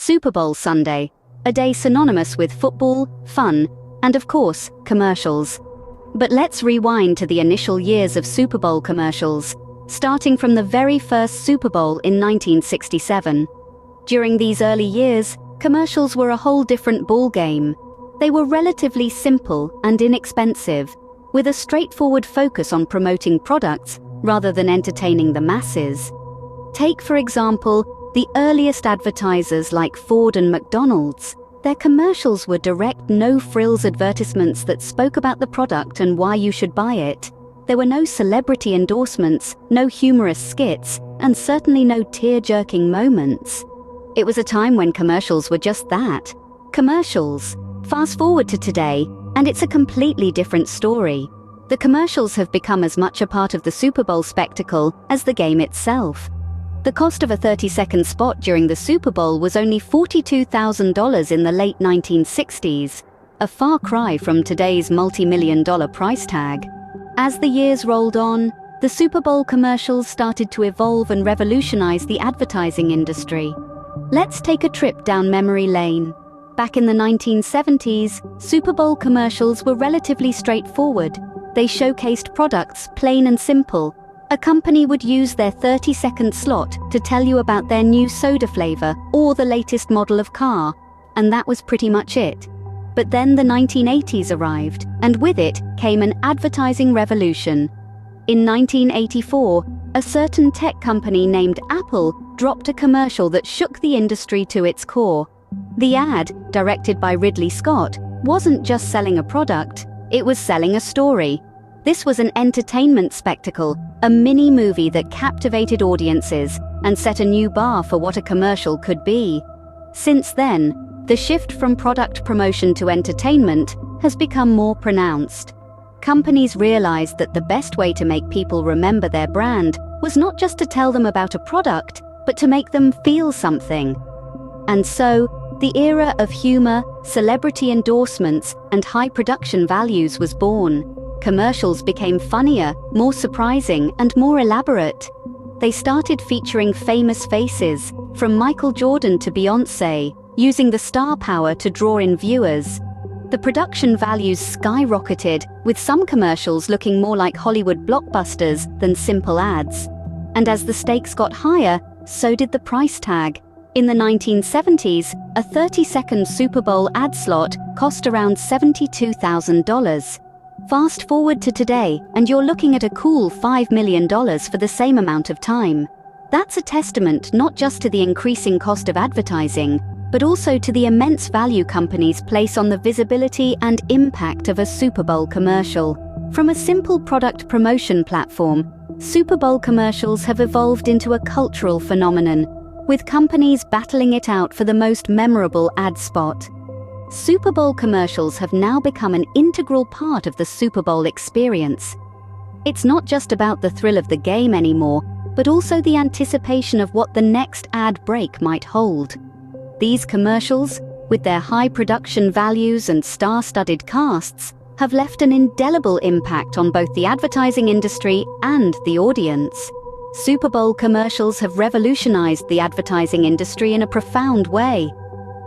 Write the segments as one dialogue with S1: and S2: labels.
S1: Super Bowl Sunday, a day synonymous with football, fun, and of course, commercials. But let's rewind to the initial years of Super Bowl commercials, starting from the very first Super Bowl in 1967. During these early years, commercials were a whole different ballgame. They were relatively simple and inexpensive, with a straightforward focus on promoting products rather than entertaining the masses. Take, for example, the earliest advertisers like Ford and McDonald's. Their commercials were direct, no-frills advertisements that spoke about the product and why you should buy it. There were no celebrity endorsements, no humorous skits, and certainly no tear-jerking moments. It was a time when commercials were just that, commercials. Fast forward to today, and it's a completely different story. The commercials have become as much a part of the Super Bowl spectacle as the game itself. The cost of a 30-second spot during the Super Bowl was only $42,000 in the late 1960s, a far cry from today's multi-million-dollar price tag. As the years rolled on, the Super Bowl commercials started to evolve and revolutionize the advertising industry. Let's take a trip down memory lane. Back in the 1970s, Super Bowl commercials were relatively straightforward. They showcased products plain and simple. A company would use their 30-second slot to tell you about their new soda flavor or the latest model of car, and that was pretty much it. But then the 1980s arrived, and with it came an advertising revolution. In 1984, a certain tech company named Apple dropped a commercial that shook the industry to its core. The ad, directed by Ridley Scott, wasn't just selling a product, it was selling a story. This was an entertainment spectacle, a mini-movie that captivated audiences and set a new bar for what a commercial could be. Since then, the shift from product promotion to entertainment has become more pronounced. Companies realized that the best way to make people remember their brand was not just to tell them about a product, but to make them feel something. And so, the era of humor, celebrity endorsements, and high production values was born. Commercials became funnier, more surprising, and more elaborate. They started featuring famous faces, from Michael Jordan to Beyoncé, using the star power to draw in viewers. The production values skyrocketed, with some commercials looking more like Hollywood blockbusters than simple ads. And as the stakes got higher, so did the price tag. In the 1970s, a 30-second Super Bowl ad slot cost around $72,000. Fast forward to today, and you're looking at a cool $5 million for the same amount of time. That's a testament not just to the increasing cost of advertising, but also to the immense value companies place on the visibility and impact of a Super Bowl commercial. From a simple product promotion platform, Super Bowl commercials have evolved into a cultural phenomenon, with companies battling it out for the most memorable ad spot. Super Bowl commercials have now become an integral part of the Super Bowl experience. It's not just about the thrill of the game anymore, but also the anticipation of what the next ad break might hold. These commercials, with their high production values and star-studded casts, have left an indelible impact on both the advertising industry and the audience. Super Bowl commercials have revolutionized the advertising industry in a profound way.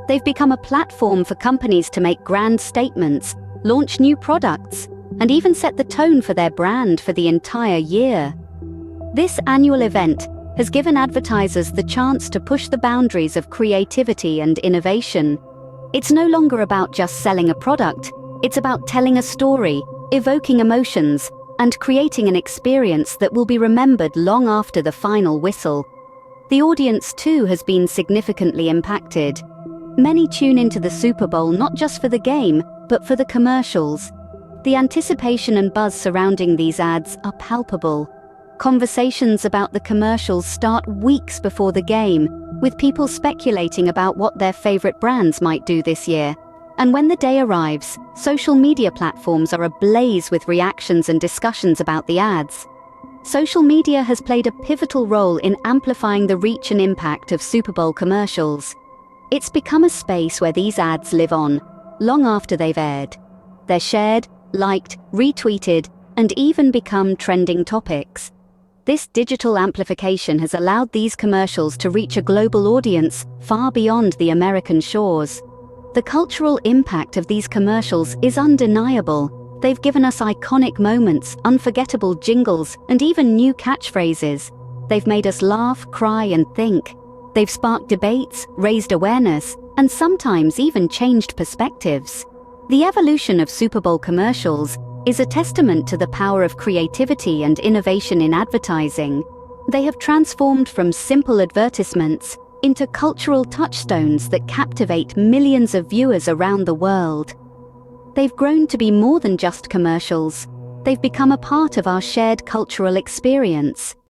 S1: They've become a platform for companies to make grand statements, launch new products, and even set the tone for their brand for the entire year. This annual event has given advertisers the chance to push the boundaries of creativity and innovation. It's no longer about just selling a product, it's about telling a story, evoking emotions, and creating an experience that will be remembered long after the final whistle. The audience, too, has been significantly impacted. Many tune into the Super Bowl not just for the game, but for the commercials. The anticipation and buzz surrounding these ads are palpable. Conversations about the commercials start weeks before the game, with people speculating about what their favorite brands might do this year. And when the day arrives, social media platforms are ablaze with reactions and discussions about the ads. Social media has played a pivotal role in amplifying the reach and impact of Super Bowl commercials. It's become a space where these ads live on, long after they've aired. They're shared, liked, retweeted, and even become trending topics. This digital amplification has allowed these commercials to reach a global audience far beyond the American shores. The cultural impact of these commercials is undeniable. They've given us iconic moments, unforgettable jingles, and even new catchphrases. They've made us laugh, cry, and think. They've sparked debates, raised awareness, and sometimes even changed perspectives. The evolution of Super Bowl commercials is a testament to the power of creativity and innovation in advertising. They have transformed from simple advertisements into cultural touchstones that captivate millions of viewers around the world. They've grown to be more than just commercials. They've become a part of our shared cultural experience.